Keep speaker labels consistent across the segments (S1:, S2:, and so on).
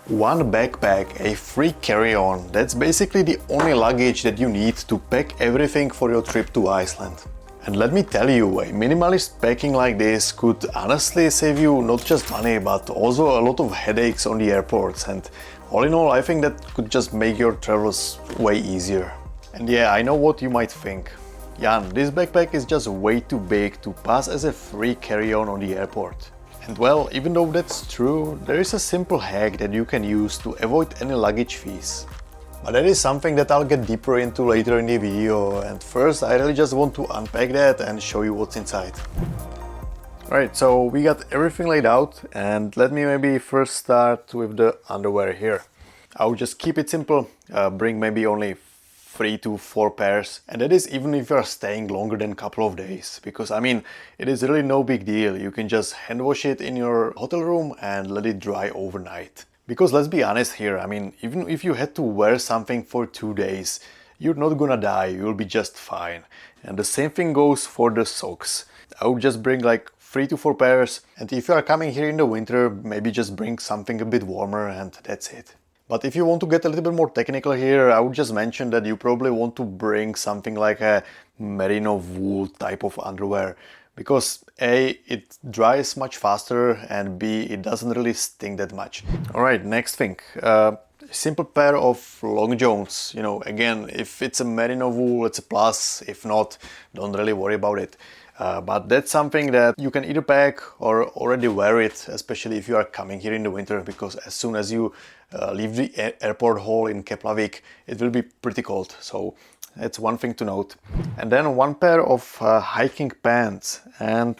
S1: One backpack, a free carry-on, that's basically the only luggage that you need to pack everything for your trip to Iceland. And let me tell you, a minimalist packing like this could honestly save you not just money but also a lot of headaches on the airports, and all in all I think that could just make your travels way easier. And yeah, I know what you might think. Jan, this backpack is just way too big to pass as a free carry-on on the airport. And well, even though that's true, there is a simple hack that you can use to avoid any luggage fees. But that is something that I'll get deeper into later in the video, and first I really just want to unpack that and show you what's inside. Alright, so we got everything laid out, and let me maybe first start with the underwear here. I'll just keep it simple, bring maybe only 3 to 4 pairs, and that is even if you are staying longer than a couple of days, because I mean, it is really no big deal. You can just hand wash it in your hotel room and let it dry overnight. Because let's be honest here, I mean, even if you had to wear something for 2 days, you're not gonna die, you'll be just fine. And the same thing goes for the socks. I would just bring like 3 to 4 pairs, and if you are coming here in the winter, maybe just bring something a bit warmer and that's it. But if you want to get a little bit more technical here, I would just mention that you probably want to bring something like a merino wool type of underwear. Because A, it dries much faster, and B, it doesn't really stink that much. Alright, next thing. A simple pair of long johns. You know, again, if it's a merino wool, it's a plus. If not, don't really worry about it. But that's something that you can either pack or already wear it, especially if you are coming here in the winter, because as soon as you leave the airport hall in Keflavik, it will be pretty cold. So that's one thing to note. And then one pair of hiking pants. And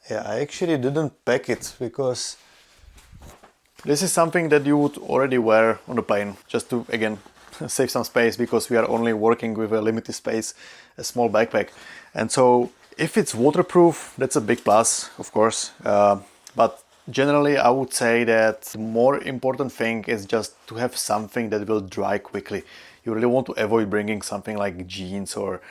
S1: yeah, I actually didn't pack it because this is something that you would already wear on the plane, just to, again, save some space, because we are only working with a limited space, a small backpack. And so if it's waterproof, that's a big plus, of course. But generally, I would say that the more important thing is just to have something that will dry quickly. You really want to avoid bringing something like jeans or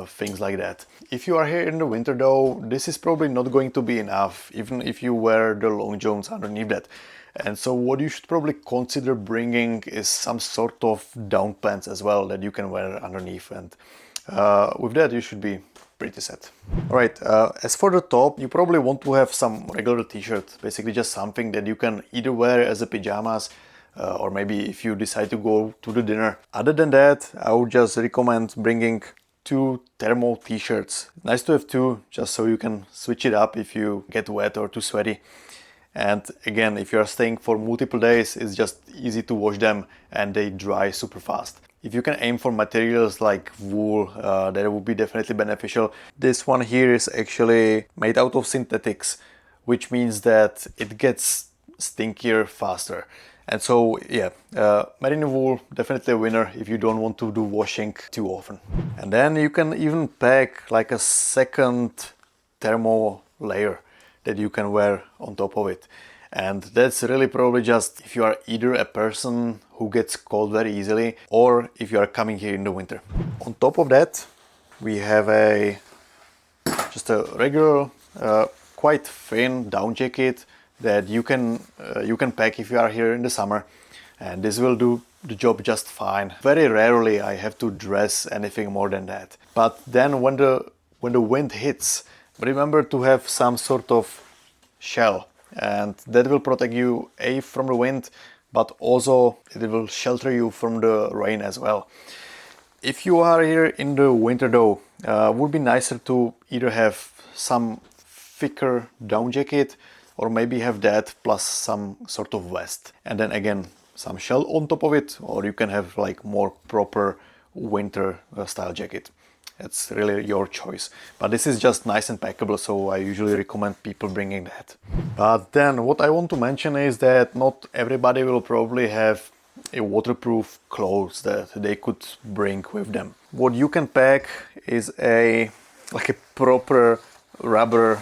S1: things like that. If you are here in the winter though, this is probably not going to be enough, even if you wear the long johns underneath that. And so what you should probably consider bringing is some sort of down pants as well that you can wear underneath, and with that you should be pretty set. Alright, as for the top, you probably want to have some regular t-shirt, basically just something that you can either wear as a pajamas or maybe if you decide to go to the dinner. Other than that, I would just recommend bringing 2 thermal t-shirts. Nice to have 2, just so you can switch it up if you get wet or too sweaty. And again, if you are staying for multiple days, it's just easy to wash them and they dry super fast. If you can aim for materials like wool, that would be definitely beneficial. This one here is actually made out of synthetics, which means that it gets stinkier faster. And so yeah, merino wool, definitely a winner if you don't want to do washing too often. And then you can even pack like a second thermal layer that you can wear on top of it. And that's really probably just if you are either a person who gets cold very easily or if you are coming here in the winter. On top of that, we have just a regular, quite thin down jacket that you can pack if you are here in the summer, and this will do the job just fine. Very rarely I have to dress anything more than that. But then when the wind hits, remember to have some sort of shell, and that will protect you from the wind, but also it will shelter you from the rain as well. If you are here in the winter though, would be nicer to either have some thicker down jacket or maybe have that plus some sort of vest, and then again some shell on top of it, or you can have like more proper winter style jacket. It's really your choice, but this is just nice and packable, so I usually recommend people bringing that. But then what I want to mention is that not everybody will probably have a waterproof clothes that they could bring with them. What you can pack is like a proper rubber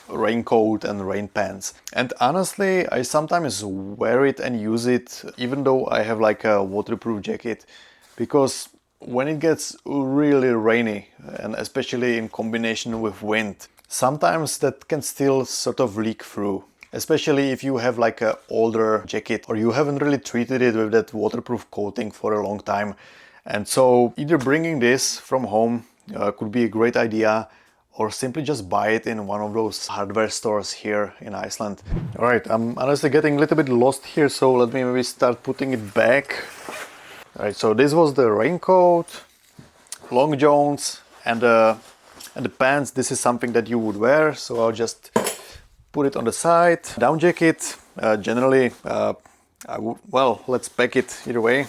S1: raincoat and rain pants. And honestly, I sometimes wear it and use it even though I have like a waterproof jacket, because when it gets really rainy, and especially in combination with wind, sometimes that can still sort of leak through. especially if you have like an older jacket or you haven't really treated it with that waterproof coating for a long time. And so either bringing this from home could be a great idea, or simply just buy it in one of those hardware stores here in Iceland. All right, I'm honestly getting a little bit lost here, so let me maybe start putting it back. All right, so this was the raincoat, long johns, and the pants. This is something that you would wear, so I'll just put it on the side. Down jacket, generally, well, let's pack it either way.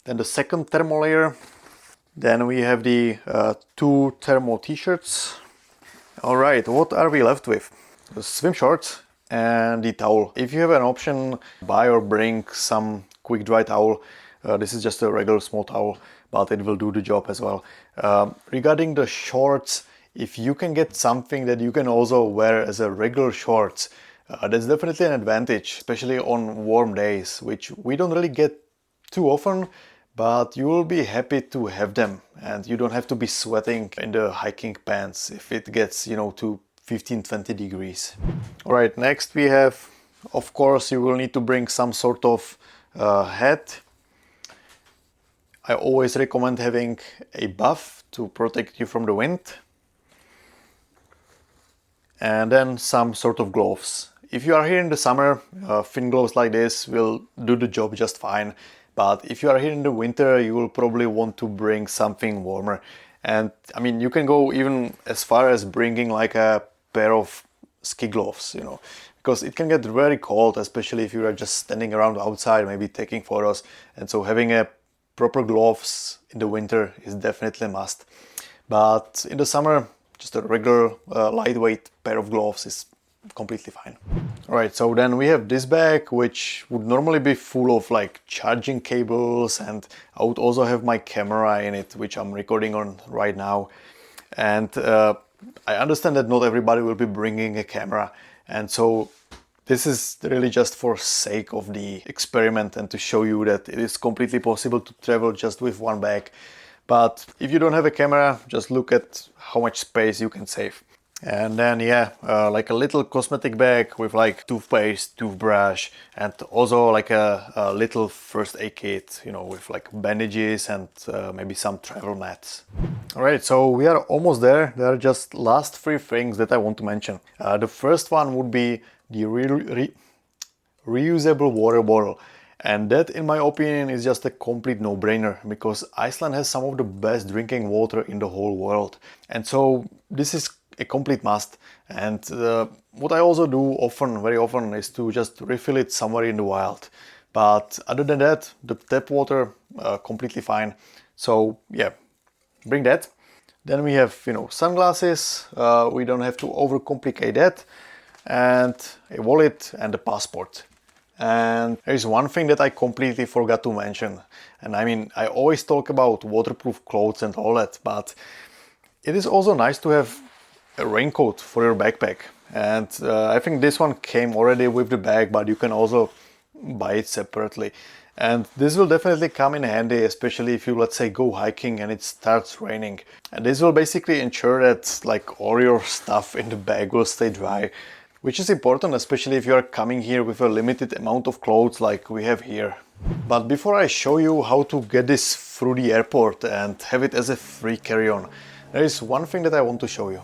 S1: Then the second thermal layer. Then we have the 2 thermal t-shirts. All right, what are we left with? The swim shorts and the towel. If you have an option, buy or bring some quick dry towel. This is just a regular small towel, but it will do the job as well. Regarding the shorts, if you can get something that you can also wear as a regular shorts, that's definitely an advantage, especially on warm days, which we don't really get too often. But you will be happy to have them, and you don't have to be sweating in the hiking pants if it gets, you know, to 15-20 degrees. All right, next we have, of course, you will need to bring some sort of hat. I always recommend having a buff to protect you from the wind. And then some sort of gloves. If you are here in the summer, thin gloves like this will do the job just fine. But if you are here in the winter, you will probably want to bring something warmer. And I mean, you can go even as far as bringing like a pair of ski gloves, you know, because it can get very cold, especially if you are just standing around outside, maybe taking photos. And so having a proper gloves in the winter is definitely a must. But in the summer, just a regular lightweight pair of gloves is completely fine. All right, so then we have this bag, which would normally be full of like charging cables, and I would also have my camera in it, which I'm recording on right now. And I understand that not everybody will be bringing a camera, and so this is really just for sake of the experiment and to show you that it is completely possible to travel just with one bag. But if you don't have a camera, just look at how much space you can save. And then like a little cosmetic bag with like toothpaste, toothbrush, and also like a little first aid kit, you know, with like bandages and maybe some travel mats. All right, so we are almost there. There are just last 3 things that I want to mention. The first one would be the reusable water bottle. And that, in my opinion, is just a complete no-brainer, because Iceland has some of the best drinking water in the whole world. And so this is a complete must. And what I also do very often is to just refill it somewhere in the wild. But other than that, the tap water, completely fine. So yeah, bring that. Then we have, you know, sunglasses. We don't have to overcomplicate that. And a wallet and a passport. And there's one thing that I completely forgot to mention. And I mean, I always talk about waterproof clothes and all that, but it is also nice to have a raincoat for your backpack. And I think this one came already with the bag, but you can also buy it separately. And this will definitely come in handy, especially if you, let's say, go hiking and it starts raining. And this will basically ensure that like all your stuff in the bag will stay dry, which is important, especially if you are coming here with a limited amount of clothes like we have here. But before I show you how to get this through the airport and have it as a free carry-on, there is one thing that I want to show you.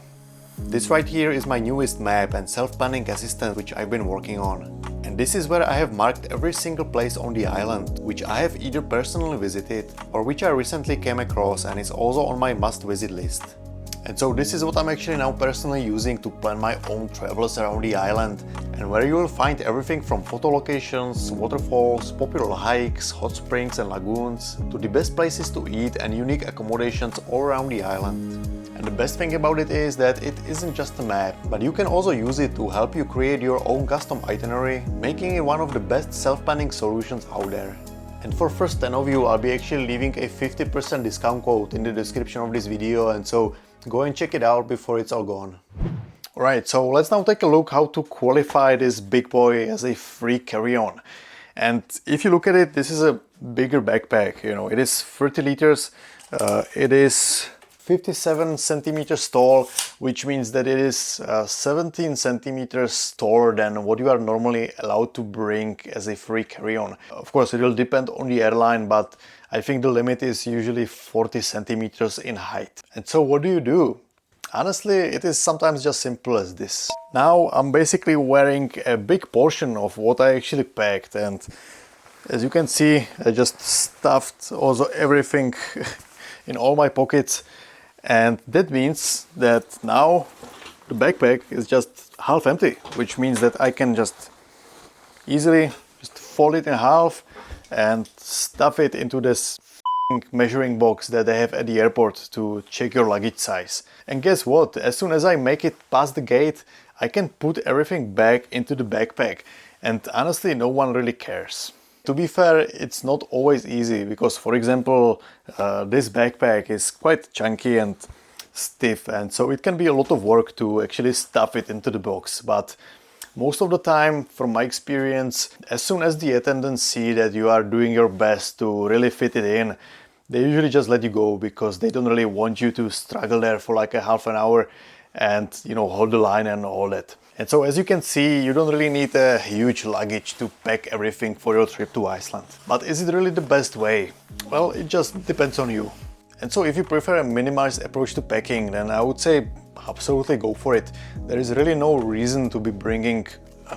S1: This right here is my newest map and self-planning assistant which I've been working on. And this is where I have marked every single place on the island, which I have either personally visited or which I recently came across and is also on my must-visit list. And so this is what I'm actually now personally using to plan my own travels around the island, and where you will find everything from photo locations, waterfalls, popular hikes, hot springs and lagoons, to the best places to eat and unique accommodations all around the island. And the best thing about it is that it isn't just a map, but you can also use it to help you create your own custom itinerary, making it one of the best self-planning solutions out there. And for first 10 of you, I'll be actually leaving a 50% discount code in the description of this video, and so go and check it out before it's all gone. Alright, so let's now take a look how to qualify this big boy as a free carry-on. And if you look at it, this is a bigger backpack, you know, it is 30 liters, it is 57 centimeters tall, which means that it is 17 centimeters taller than what you are normally allowed to bring as a free carry-on. Of course, it will depend on the airline, but I think the limit is usually 40 centimeters in height. And so what do? Honestly, it is sometimes just simple as this. Now I'm basically wearing a big portion of what I actually packed, and as you can see, I just stuffed also everything in all my pockets, and that means that now the backpack is just half empty, which means that I can just easily just fold it in half and stuff it into this measuring box that they have at the airport to check your luggage size. And guess what? As soon as I make it past the gate, I can put everything back into the backpack, and honestly no one really cares. To be fair, it's not always easy because, for example, this backpack is quite chunky and stiff, and so it can be a lot of work to actually stuff it into the box. But most of the time, from my experience, as soon as the attendants see that you are doing your best to really fit it in, they usually just let you go because they don't really want you to struggle there for like a half an hour and, you know, hold the line and all that. And so as you can see, you don't really need a huge luggage to pack everything for your trip to Iceland. But is it really the best way? Well, it just depends on you. And so if you prefer a minimalist approach to packing, then I would say absolutely go for it. There is really no reason to be bringing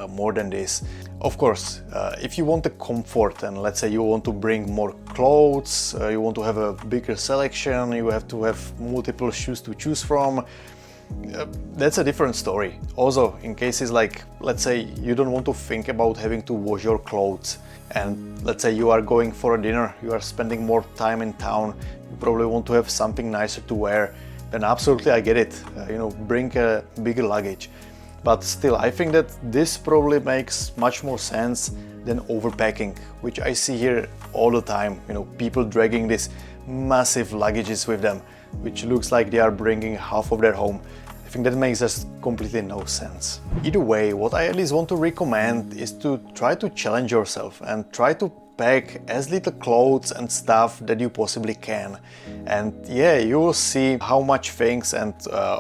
S1: more than this. Of course, if you want the comfort and let's say you want to bring more clothes, you want to have a bigger selection, you have to have multiple shoes to choose from, that's a different story. Also, in cases like, let's say you don't want to think about having to wash your clothes, and let's say you are going for a dinner, you are spending more time in town, you probably want to have something nicer to wear, then absolutely I get it, you know, bring a bigger luggage. But still, I think that this probably makes much more sense than overpacking, which I see here all the time. You know, people dragging these massive luggages with them, which looks like they are bringing half of their home. I think that makes just completely no sense. Either way, what I at least want to recommend is to try to challenge yourself and try to pack as little clothes and stuff that you possibly can. And yeah, you will see how much things and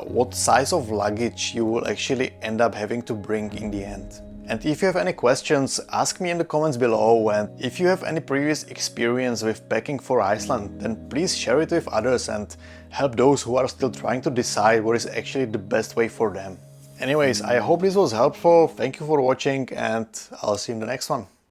S1: what size of luggage you will actually end up having to bring in the end. And if you have any questions, ask me in the comments below, and if you have any previous experience with packing for Iceland, then please share it with others and help those who are still trying to decide what is actually the best way for them. Anyways, I hope this was helpful, thank you for watching, and I'll see you in the next one.